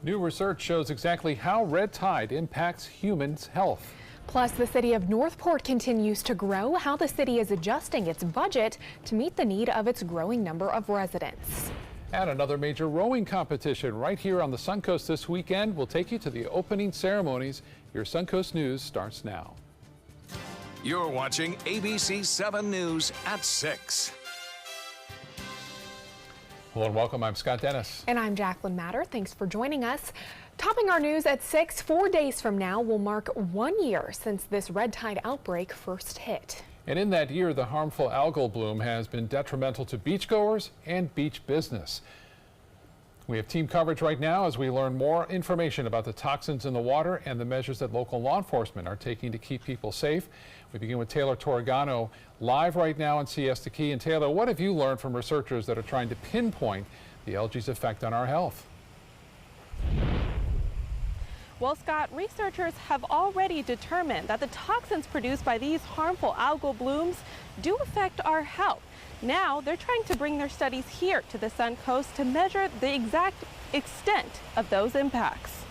New research shows exactly how red tide impacts humans' health. Plus, the city of Northport continues to grow, how the city is adjusting its budget to meet the need of its growing number of residents. And another major rowing competition right here on the Suncoast this weekend. We'll take you to the opening ceremonies. Your Suncoast News starts now. You're watching ABC7 News at 6. Hello and welcome. I'm Scott Dennis. And I'm Jacqueline Matter. Thanks for joining us. Topping our news at 6, 4 days from now will mark 1 year since this red tide outbreak first hit. And in that year, the harmful algal bloom has been detrimental to beachgoers and beach business. We have team coverage right now as we learn more information about the toxins in the water and the measures that local law enforcement are taking to keep people safe. We begin with Taylor Torregano live right now in Siesta Key. And Taylor, what have you learned from researchers that are trying to pinpoint the algae's effect on our health? Well, Scott, researchers have already determined that the toxins produced by these harmful algal blooms do affect our health. Now they're trying to bring their studies here to the Suncoast to measure the exact extent of those impacts.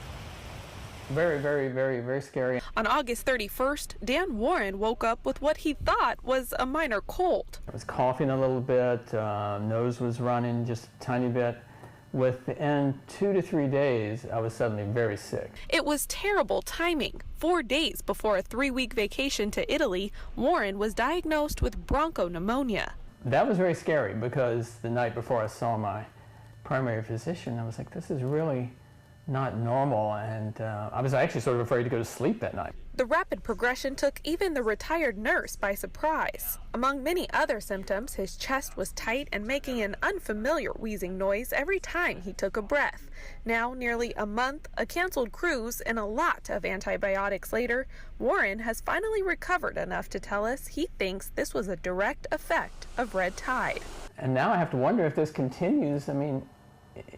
Very scary. On August 31st, Dan Warren woke up with what he thought was a minor cold. I was coughing a little bit, nose was running just a tiny bit. Within 2 to 3 days, I was suddenly very sick. It was terrible timing. 4 days before a 3-week vacation to Italy, Warren was diagnosed with bronchopneumonia. That was very scary because the night before I saw my primary physician, I was like, this is really not normal, and I was actually sort of afraid to go to sleep that night. The rapid progression took even the retired nurse by surprise. Among many other symptoms, his chest was tight and making an unfamiliar wheezing noise every time he took a breath. Now, nearly a month, a canceled cruise, and a lot of antibiotics later, Warren has finally recovered enough to tell us he thinks this was a direct effect of red tide. And now I have to wonder if this continues. I mean,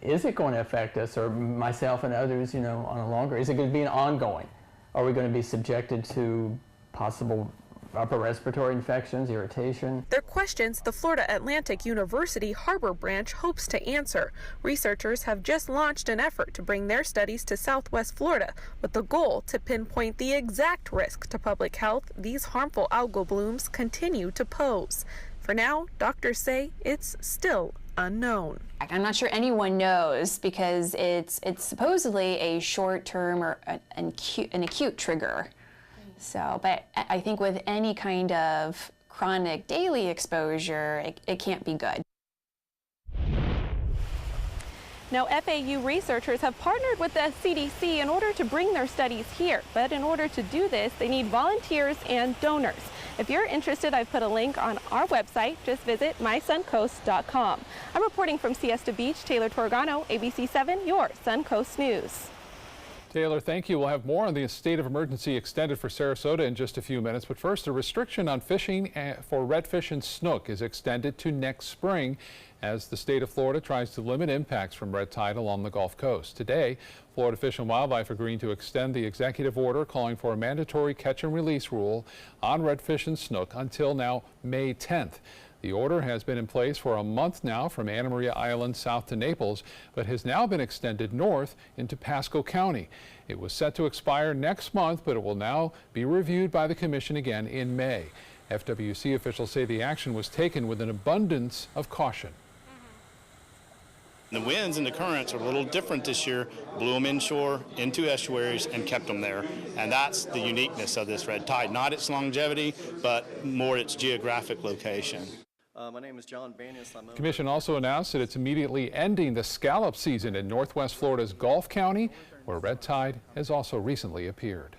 is it going to affect us or myself and others, on a longer? Is it going to be an ongoing? Are we going to be subjected to possible upper respiratory infections, irritation? They're questions the Florida Atlantic University Harbor branch hopes to answer. Researchers have just launched an effort to bring their studies to Southwest Florida with the goal to pinpoint the exact risk to public health these harmful algal blooms continue to pose. For now, doctors say it's still unknown. I'm not sure anyone knows because it's supposedly a short-term or an acute trigger. So, but I think with any kind of chronic daily exposure, it can't be good. Now, FAU researchers have partnered with the CDC in order to bring their studies here. But in order to do this, they need volunteers and donors. If you're interested, I've put a link on our website. Just visit mysuncoast.com. I'm reporting from Siesta Beach, Taylor Torregano, ABC7, your Suncoast News. Taylor, thank you. We'll have more on the state of emergency extended for Sarasota in just a few minutes. But first, a restriction on fishing for redfish and snook is extended to next spring as the state of Florida tries to limit impacts from red tide along the Gulf Coast. Today, Florida Fish and Wildlife agreeing to extend the executive order calling for a mandatory catch and release rule on redfish and snook until now May 10th. The order has been in place for a month now from Anna Maria Island south to Naples, but has now been extended north into Pasco County. It was set to expire next month, but it will now be reviewed by the Commission again in May. FWC officials say the action was taken with an abundance of caution. The winds and the currents are a little different this year, blew them inshore into estuaries and kept them there. And that's the uniqueness of this red tide, not its longevity, but more its geographic location. My name is John Banias. The Commission also announced that it's immediately ending the scallop season in northwest Florida's Gulf County, where red tide has also recently appeared.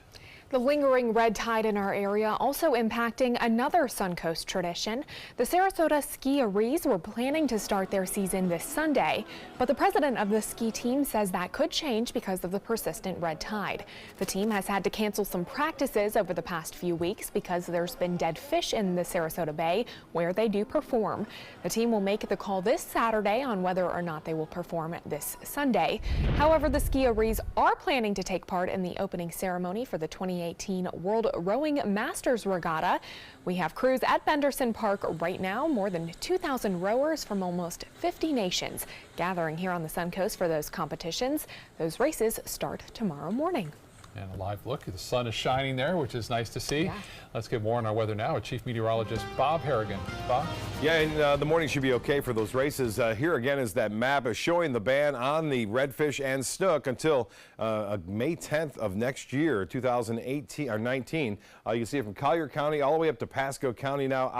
The lingering red tide in our area also impacting another Suncoast tradition. The Sarasota Ski-A-Rees were planning to start their season this Sunday, but the president of the ski team says that could change because of the persistent red tide. The team has had to cancel some practices over the past few weeks because there's been dead fish in the Sarasota Bay where they do perform. The team will make the call this Saturday on whether or not they will perform this Sunday. However, the Ski-A-Rees are planning to take part in the opening ceremony for the 20 2018 World Rowing Masters Regatta. We have crews at Benderson Park right now. More than 2,000 rowers from almost 50 nations gathering here on the Suncoast for those competitions. Those races start tomorrow morning. And a live look. The sun is shining there, which is nice to see. Yeah. Let's get more on our weather now with Chief Meteorologist Bob Harrigan. Bob? Yeah, and the morning should be okay for those races. Here again is that map showing the ban on the redfish and snook until May 10th of next year, 2018 or 19. You can see it from Collier County all the way up to Pasco County now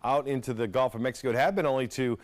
out into the Gulf of Mexico. It had been only to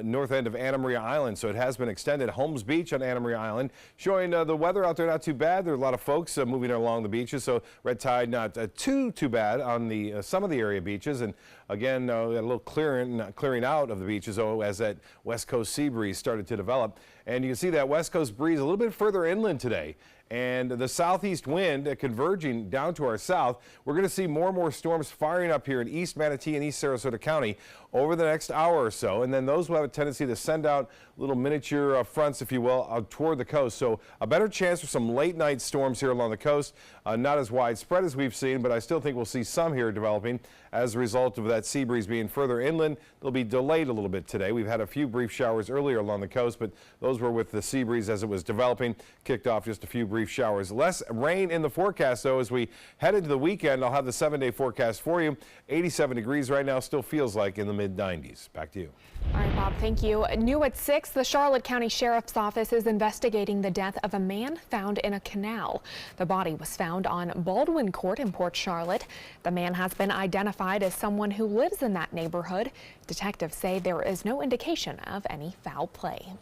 north end of Anna Maria Island, so it has been extended. Holmes Beach on Anna Maria Island showing the weather out there not too bad. There are a lot of folks moving along the beaches, so red tide not too bad on the some of the area beaches. And again, a little clearing out of the beaches as that west coast sea breeze started to develop. And you can see that west coast breeze a little bit further inland today. And the southeast wind converging down to our south. We're going to see more and more storms firing up here in East Manatee and East Sarasota County over the next hour or so. And then those will have a tendency to send out little miniature fronts, if you will, out toward the coast. So a better chance for some late night storms here along the coast. Not as widespread as we've seen, but I still think we'll see some here developing as a result of that sea breeze being further inland. They'll be delayed a little bit today. We've had a few brief showers earlier along the coast, but those were with the sea breeze as it was developing. Kicked off just a few brief showers. Less rain in the forecast, though, as we head into the weekend. I'll have the 7-day forecast for you. 87 degrees right now, still feels like in the mid-90s. Back to you. All right, Bob, thank you. New at 6, the Charlotte County Sheriff's Office is investigating the death of a man found in a canal. The body was found on Baldwin Court in Port Charlotte. The man has been identified as someone who lives in that neighborhood. Detectives say there is no indication of any foul play.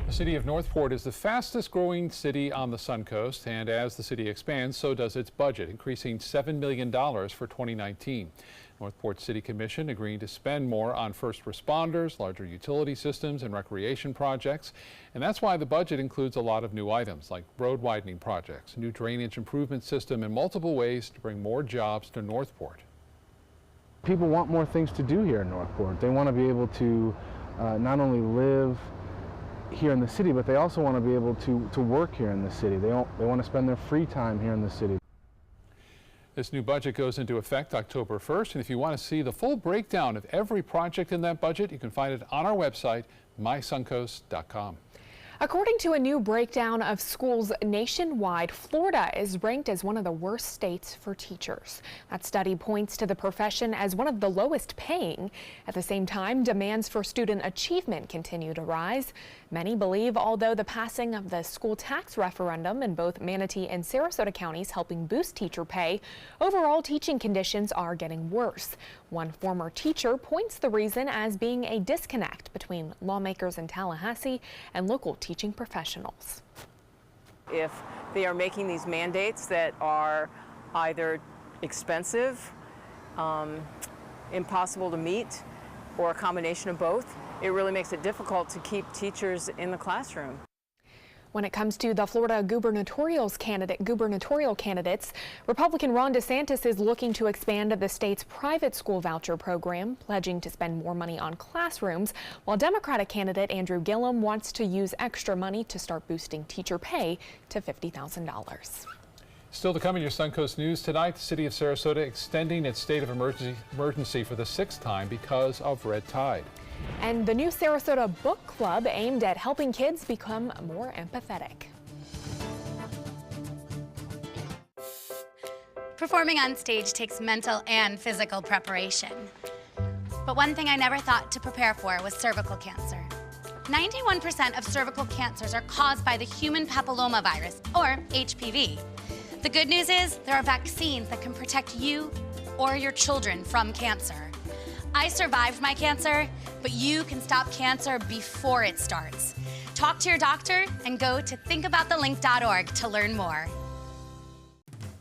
The city of Northport is the fastest growing city on the Suncoast, and as the city expands, so does its budget, increasing $7 million for 2019. Northport City Commission agreeing to spend more on first responders, larger utility systems, and recreation projects. And that's why the budget includes a lot of new items like road widening projects, a new drainage improvement system, and multiple ways to bring more jobs to Northport. People want more things to do here in Northport. They want to be able to not only live here in the city, but they also want to be able to work here in the city. They want to spend their free time here in the city. This new budget goes into effect October 1st, and if you want to see the full breakdown of every project in that budget, you can find it on our website, mysuncoast.com. According to a new breakdown of schools nationwide, Florida is ranked as one of the worst states for teachers. That study points to the profession as one of the lowest paying. At the same time, demands for student achievement continue to rise. Many believe although the passing of the school tax referendum in both Manatee and Sarasota counties helping boost teacher pay, overall teaching conditions are getting worse. One former teacher points the reason as being a disconnect between lawmakers in Tallahassee and local teaching professionals. If they are making these mandates that are either expensive, impossible to meet, or a combination of both, it really makes it difficult to keep teachers in the classroom. When it comes to the Florida gubernatorial candidates, Republican Ron DeSantis is looking to expand the state's private school voucher program, pledging to spend more money on classrooms, while Democratic candidate Andrew Gillum wants to use extra money to start boosting teacher pay to $50,000. Still to come in your Suncoast News tonight, the city of Sarasota extending its state of emergency for the 6th time because of red tide. And the new Sarasota Book Club aimed at helping kids become more empathetic. Performing on stage takes mental and physical preparation. But one thing I never thought to prepare for was cervical cancer. 91% of cervical cancers are caused by the human papillomavirus, or HPV. The good news is there are vaccines that can protect you or your children from cancer. I survived my cancer, but you can stop cancer before it starts. Talk to your doctor and go to thinkaboutthelink.org to learn more.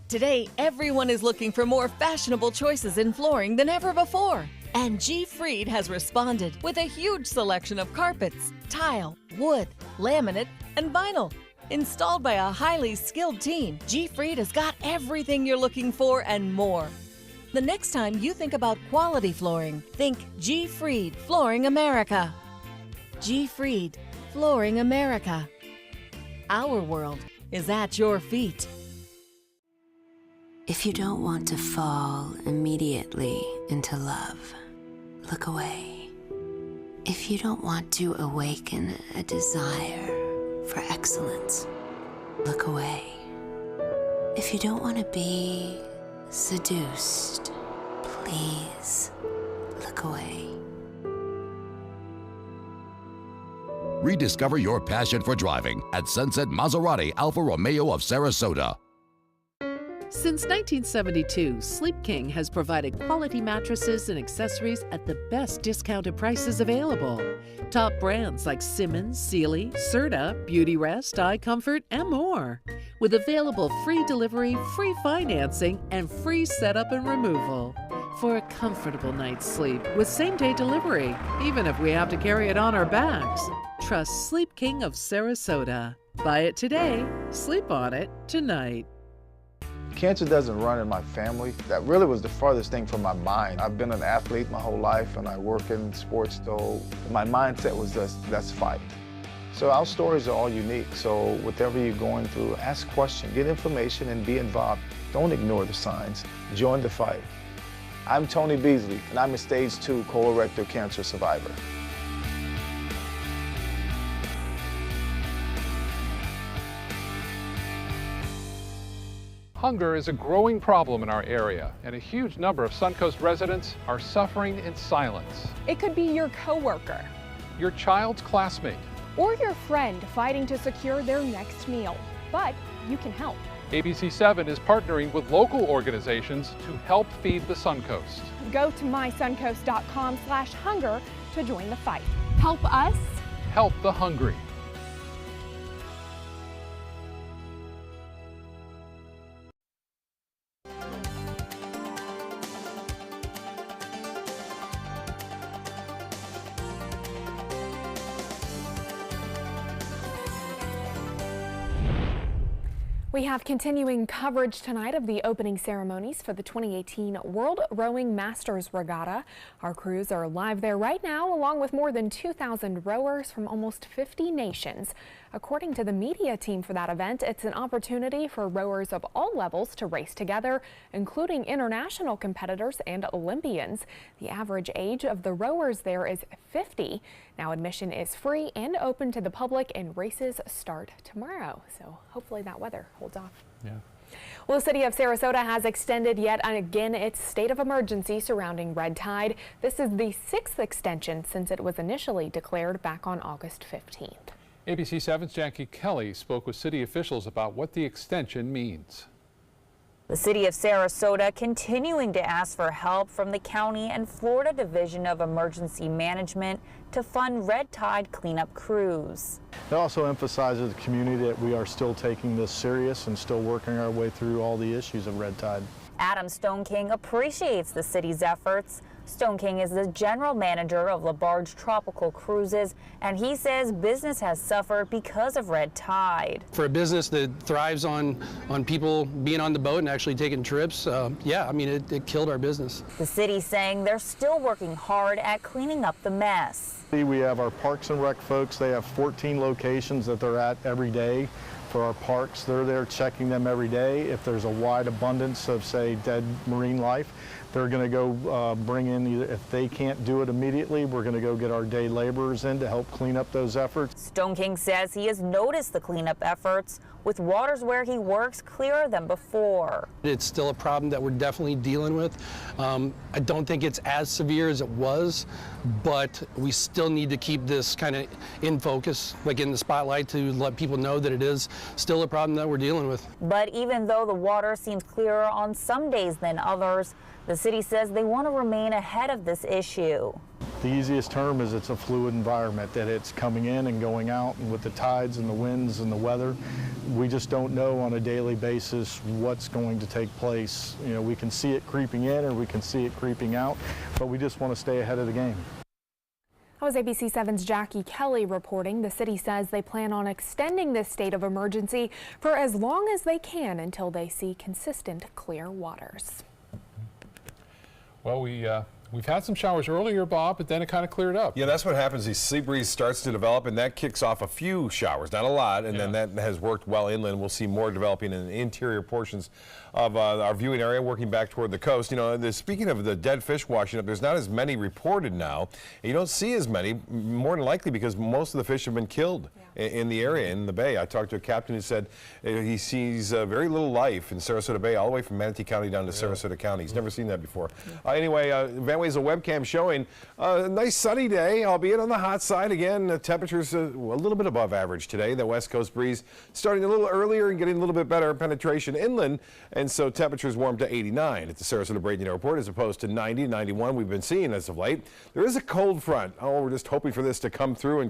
Today, everyone is looking for more fashionable choices in flooring than ever before. And G. Fried has responded with a huge selection of carpets, tile, wood, laminate, and vinyl. Installed by a highly skilled team, G. Fried has got everything you're looking for and more. The next time you think about quality flooring, think G. Fried Flooring America. G. Fried Flooring America. Our world is at your feet. If you don't want to fall immediately into love, look away. If you don't want to awaken a desire for excellence, look away. If you don't want to be seduced, please look away. Rediscover your passion for driving at Sunset Maserati Alfa Romeo of Sarasota. Since 1972, Sleep King has provided quality mattresses and accessories at the best discounted prices available. Top brands like Simmons, Sealy, Serta, Beautyrest, iComfort, and more. With available free delivery, free financing, and free setup and removal. For a comfortable night's sleep with same-day delivery, even if we have to carry it on our backs. Trust Sleep King of Sarasota. Buy it today, sleep on it tonight. Cancer doesn't run in my family. That really was the farthest thing from my mind. I've been an athlete my whole life and I work in sports, so my mindset was just, let's fight. So our stories are all unique, so whatever you're going through, ask questions, get information and be involved. Don't ignore the signs, join the fight. I'm Tony Beasley and I'm a stage 2 colorectal cancer survivor. Hunger is a growing problem in our area, and a huge number of Suncoast residents are suffering in silence. It could be your coworker, Your child's classmate. or your friend fighting to secure their next meal. But you can help. ABC7 is partnering with local organizations to help feed the Suncoast. Go to mysuncoast.com/hunger to join the fight. Help us. Help the hungry. We have continuing coverage tonight of the opening ceremonies for the 2018 World Rowing Masters Regatta. Our crews are live there right now, along with more than 2,000 rowers from almost 50 nations. According to the media team for that event, it's an opportunity for rowers of all levels to race together, including international competitors and Olympians. The average age of the rowers there is 50. Now admission is free and open to the public, and races start tomorrow. So hopefully that weather holds off. Yeah. Well, the city of Sarasota has extended yet again its state of emergency surrounding red tide. This is the 6th extension since it was initially declared back on August 15th. ABC7's Jackie Kelly spoke with city officials about what the extension means. The city of Sarasota continuing to ask for help from the county and Florida Division of Emergency Management to fund red tide cleanup crews. It also emphasizes the community that we are still taking this serious and still working our way through all the issues of red tide. Adam Stoneking appreciates the city's efforts. Stoneking is the general manager of LaBarge Tropical Cruises, and he says business has suffered because of red tide. For a business that thrives on people being on the boat and actually taking trips, yeah, I mean, it killed our business. The city saying they're still working hard at cleaning up the mess. We have our Parks and Rec folks. They have 14 locations that they're at every day. For our parks, they're there checking them every day. If there's a wide abundance of, say, dead marine life, they're going to go bring in, either, if they can't do it immediately, we're going to go get our day laborers in to help clean up those efforts. Stoneking says he has noticed the cleanup efforts, with waters where he works clearer than before. It's still a problem that we're definitely dealing with. I don't think it's as severe as it was, but we still need to keep this kind of in focus, like in the spotlight, to let people know that it is still a problem that we're dealing with. But even though the water seems clearer on some days than others, the city says they want to remain ahead of this issue. The easiest term is it's a fluid environment, that it's coming in and going out, and with the tides and the winds and the weather, we just don't know on a daily basis what's going to take place. You know, we can see it creeping in or we can see it creeping out, but we just want to stay ahead of the game. That was ABC7's Jackie Kelly reporting. The city says they plan on extending this state of emergency for as long as they can until they see consistent clear waters. Well, we We've had some showers earlier, Bob, but then it kind of cleared up. Yeah, that's what happens. The sea breeze starts to develop, and that kicks off a few showers, not a lot, and then that has worked well inland. We'll see more developing in the interior portions of our viewing area, working back toward the coast. You know, speaking of the dead fish washing up, there's not as many reported now. You don't see as many, more than likely because most of the fish have been killed in the area, in the bay. I talked to a captain who said he sees very little life in Sarasota Bay, all the way from Manatee County down to Sarasota County. He's never seen that before. Anyway, Van Way's a webcam showing a nice sunny day, albeit on the hot side. Again, temperatures a little bit above average today. The west coast breeze starting a little earlier and getting a little bit better penetration inland, and so temperatures warmed to 89 at the Sarasota Braden Airport as opposed to 90, 91 we've been seeing as of late. There is a cold front. Oh, we're just hoping for this to come through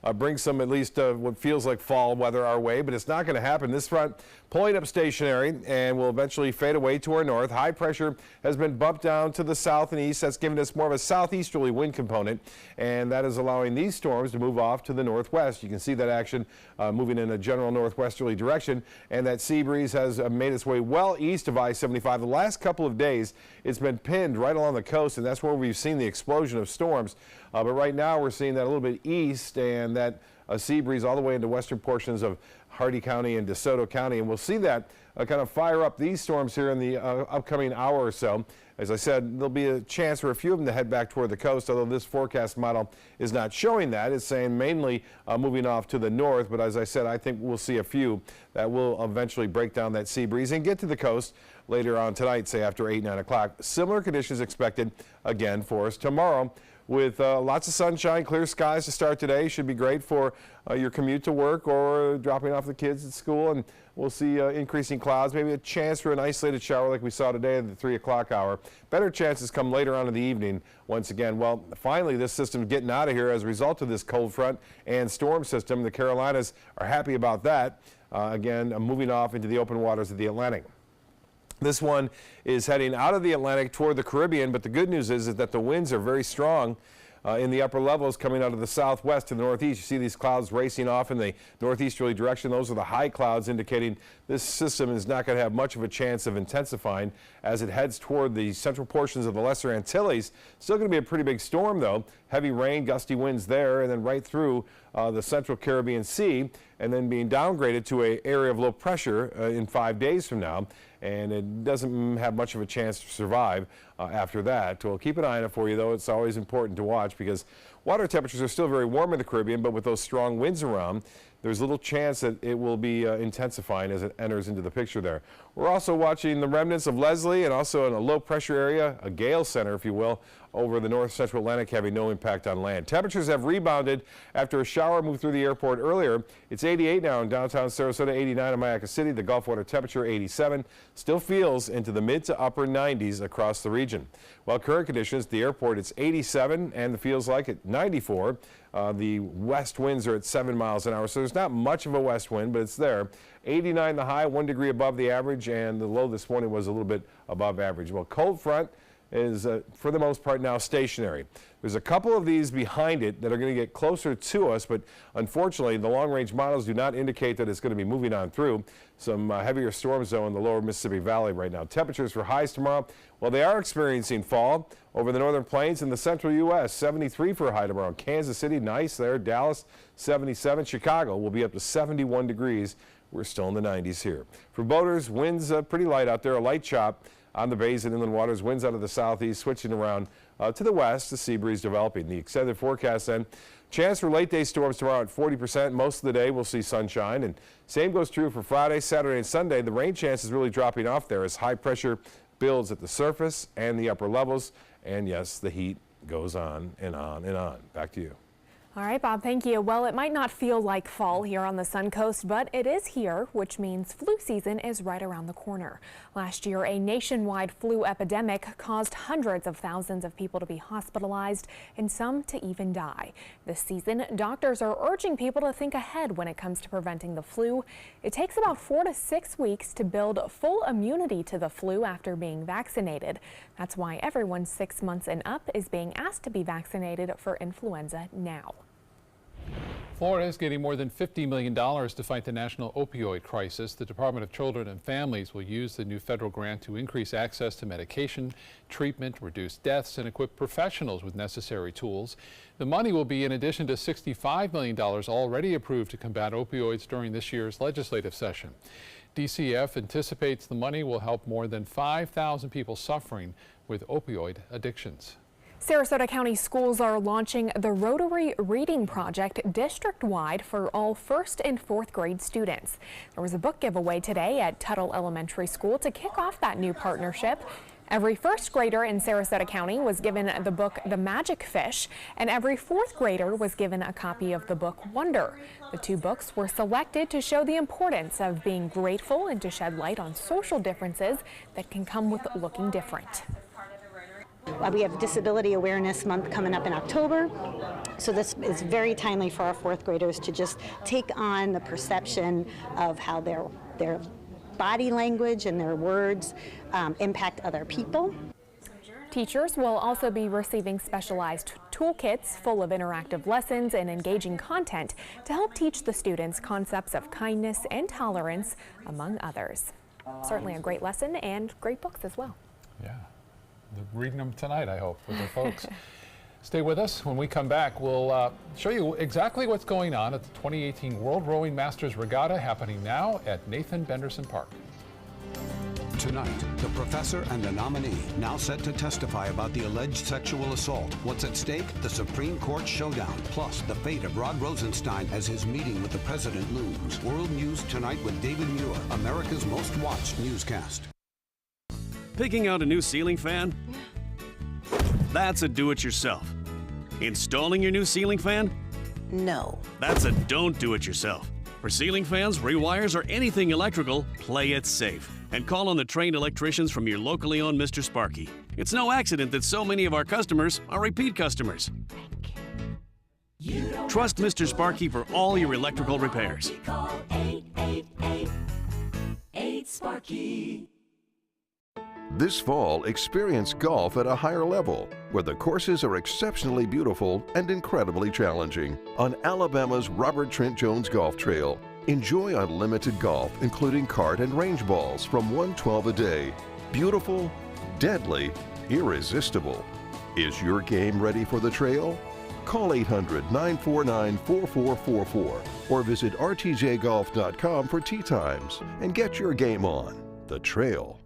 and bring some at least what feels like fall weather our way, but it's not going to happen. This front pulling up stationary and will eventually fade away to our north. High pressure has been bumped down to the south and east. That's giving us more of a southeasterly wind component, and that is allowing these storms to move off to the northwest. You can see that action moving in a general northwesterly direction, and that sea breeze has made its way well east of I-75. The last couple of days, it's been pinned right along the coast, and that's where we've seen the explosion of storms. But right now, we're seeing that a little bit east, and that sea breeze all the way into western portions of Hardy County and DeSoto County, and we'll see that kind of fire up these storms here in the upcoming hour or so. As I said, there'll be a chance for a few of them to head back toward the coast, although this forecast model is not showing that. It's saying mainly moving off to the north, but as I said, I think we'll see a few that will eventually break down that sea breeze and get to the coast later on tonight, say after 8, 9 o'clock. Similar conditions expected again for us tomorrow, with lots of sunshine, clear skies to start today. Should be great for your commute to work or dropping off the kids at school. And we'll see increasing clouds, maybe a chance for an isolated shower like we saw today at the 3 o'clock hour. Better chances come later on in the evening once again. Well, finally, this system's getting out of here as a result of this cold front and storm system. The Carolinas are happy about that. Again, moving off into the open waters of the Atlantic. This one is heading out of the Atlantic toward the Caribbean, but the good news is that the winds are very strong in the upper levels coming out of the southwest to the northeast. You see these clouds racing off in the northeasterly direction. Those are the high clouds indicating this system is not going to have much of a chance of intensifying as it heads toward the central portions of the Lesser Antilles. Still going to be a pretty big storm, though. Heavy rain, gusty winds there, and then right through the central Caribbean Sea, and then being downgraded to an area of low pressure in 5 days from now. And it doesn't have much of a chance to survive after that. We'll keep an eye on it for you, though. It's always important to watch because water temperatures are still very warm in the Caribbean, but with those strong winds around, there's little chance that it will be intensifying as it enters into the picture there. We're also watching the remnants of Leslie and also in a low pressure area, a gale center, if you will, over the north central Atlantic, having no impact on land. Temperatures have rebounded after a shower moved through the airport earlier. It's 88 now in downtown Sarasota, 89 in Mayaca City. The Gulf water temperature 87 still feels into the mid to upper 90s across the region. While current conditions at the airport, it's 87 and it feels like it 94. The west winds are at 7 miles an hour, so there's not much of a west wind, but it's there. 89 the high, 1 degree above the average, and the low this morning was a little bit above average. Well, cold front is, for the most part, now stationary. There's a couple of these behind it that are going to get closer to us, but unfortunately, the long-range models do not indicate that it's going to be moving on through. Some heavier storms, though, in the lower Mississippi Valley right now. Temperatures for highs tomorrow, well, they are experiencing fall over the northern plains in the central U.S. 73 for a high tomorrow. Kansas City, nice there. Dallas, 77. Chicago will be up to 71 degrees. We're still in the 90s here. For boaters, winds pretty light out there, a light chop on the bays and inland waters. Winds out of the southeast, switching around to the west, the sea breeze developing. The extended forecast then, chance for late day storms tomorrow at 40%. Most of the day we'll see sunshine, and same goes true for Friday, Saturday, and Sunday. The rain chance is really dropping off there as high pressure builds at the surface and the upper levels. And yes, the heat goes on and on and on. Back to you. All right, Bob, thank you. Well, it might not feel like fall here on the Suncoast, but it is here, which means flu season is right around the corner. Last year, a nationwide flu epidemic caused hundreds of thousands of people to be hospitalized and some to even die. This season, doctors are urging people to think ahead when it comes to preventing the flu. It takes about 4 to 6 weeks to build full immunity to the flu after being vaccinated. That's why everyone 6 months and up is being asked to be vaccinated for influenza now. Florida is getting more than $50 million to fight the national opioid crisis. The Department of Children and Families will use the new federal grant to increase access to medication, treatment, reduce deaths, and equip professionals with necessary tools. The money will be in addition to $65 million already approved to combat opioids during this year's legislative session. DCF anticipates the money will help more than 5,000 people suffering with opioid addictions. Sarasota County schools are launching the Rotary Reading Project district-wide for all 1st and 4th grade students. There was a book giveaway today at Tuttle Elementary School to kick off that new partnership. Every 1st grader in Sarasota County was given the book The Magic Fish, and every 4th grader was given a copy of the book Wonder. The 2 books were selected to show the importance of being grateful and to shed light on social differences that can come with looking different. We have Disability Awareness Month coming up in October, so this is very timely for our 4th graders to just take on the perception of how their body language and their words impact other people. Teachers will also be receiving specialized toolkits full of interactive lessons and engaging content to help teach the students concepts of kindness and tolerance, among others. Certainly a great lesson and great books as well. Yeah. Reading them tonight, I hope, with their folks. Stay with us. When we come back, we'll show you exactly what's going on at the 2018 World Rowing Masters Regatta happening now at Nathan Benderson Park. Tonight, the professor and the nominee now set to testify about the alleged sexual assault. What's at stake? The Supreme Court showdown, plus the fate of Rod Rosenstein as his meeting with the president looms. World News Tonight with David Muir, America's most watched newscast. Picking out a new ceiling fan? That's a do-it-yourself. Installing your new ceiling fan? No. That's a don't do-it-yourself. For ceiling fans, rewires, or anything electrical, play it safe. And call on the trained electricians from your locally owned Mr. Sparky. It's no accident that so many of our customers are repeat customers. Trust Mr. Sparky for all your electrical repairs. Call 888-8-SPARKY. This fall, experience golf at a higher level, where the courses are exceptionally beautiful and incredibly challenging. On Alabama's Robert Trent Jones Golf Trail, enjoy unlimited golf, including cart and range balls from $112 a day. Beautiful, deadly, irresistible. Is your game ready for the trail? Call 800-949-4444 or visit rtjgolf.com for tee times and get your game on the trail.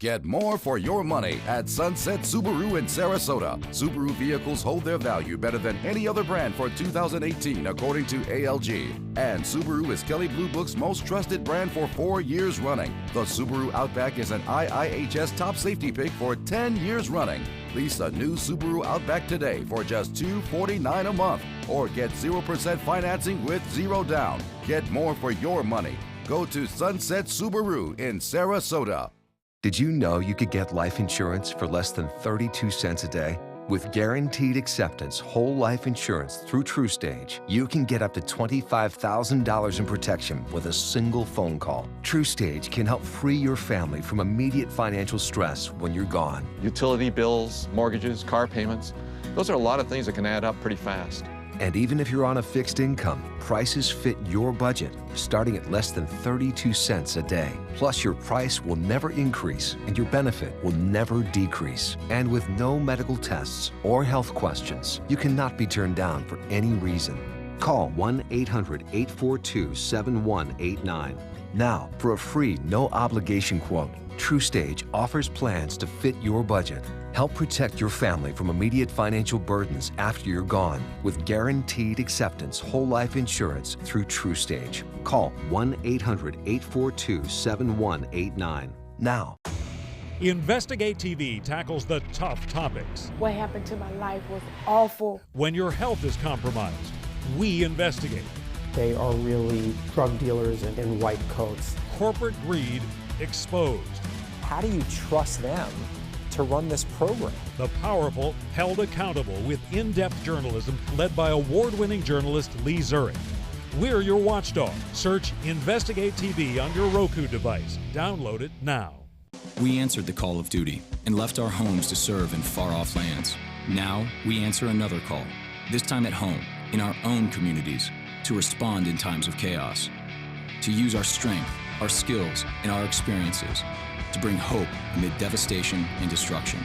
Get more for your money at Sunset Subaru in Sarasota. Subaru vehicles hold their value better than any other brand for 2018, according to ALG. And Subaru is Kelley Blue Book's most trusted brand for 4 years running. The Subaru Outback is an IIHS top safety pick for 10 years running. Lease a new Subaru Outback today for just $249 a month, or get 0% financing with 0 down. Get more for your money. Go to Sunset Subaru in Sarasota. Did you know you could get life insurance for less than 32 cents a day? With guaranteed acceptance whole life insurance through TruStage, you can get up to $25,000 in protection with a single phone call. TruStage can help free your family from immediate financial stress when you're gone. Utility bills, mortgages, car payments, those are a lot of things that can add up pretty fast. And even if you're on a fixed income, prices fit your budget, starting at less than 32 cents a day. Plus, your price will never increase and your benefit will never decrease. And with no medical tests or health questions, you cannot be turned down for any reason. Call 1-800-842-7189. Now, for a free, no-obligation quote, TruStage offers plans to fit your budget. Help protect your family from immediate financial burdens after you're gone with guaranteed acceptance whole life insurance through TruStage. Call 1-800-842-7189 now. Investigate TV tackles the tough topics. What happened to my life was awful. When your health is compromised, we investigate. They are really drug dealers in white coats. Corporate greed exposed. How do you trust them to run this program? The powerful held accountable with in-depth journalism led by award-winning journalist Lee Zurich. We're your watchdog. Search Investigate TV on your Roku device. Download it now. We answered the call of duty and left our homes to serve in far-off lands. Now we answer another call, this time at home, in our own communities to respond in times of chaos, to use our strength, our skills, and our experiences to bring hope amid devastation and destruction.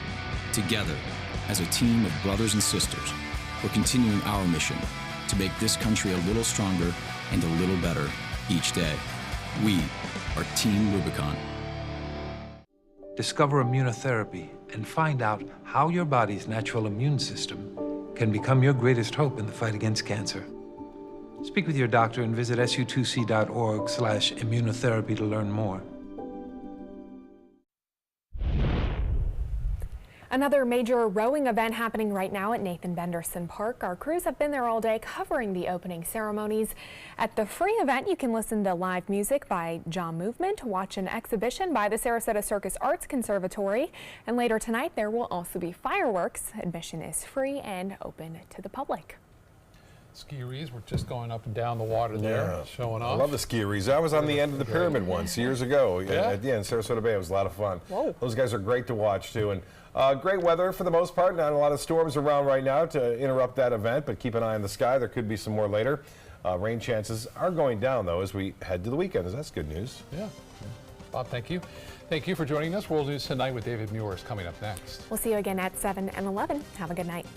Together, as a team of brothers and sisters, we're continuing our mission to make this country a little stronger and a little better each day. We are Team Rubicon. Discover immunotherapy and find out how your body's natural immune system can become your greatest hope in the fight against cancer. Speak with your doctor and visit su2c.org/immunotherapy to learn more. Another major rowing event happening right now at Nathan Benderson Park. Our crews have been there all day covering the opening ceremonies. At the free event, you can listen to live music by Jaw Movement, watch an exhibition by the Sarasota Circus Arts Conservatory, and later tonight there will also be fireworks. Admission is free and open to the public. Skiers were just going up and down the water there, showing off. I love the skiers. I was on the end of the pyramid once years ago in Sarasota Bay. It was a lot of fun. Whoa. Those guys are great to watch too. And great weather for the most part. Not a lot of storms around right now to interrupt that event, but keep an eye on the sky. There could be some more later. Rain chances are going down though as we head to the weekend. That's good news. Yeah. Bob, thank you. Thank you for joining us. World News Tonight with David Muir is coming up next. We'll see you again at 7 and 11. Have a good night.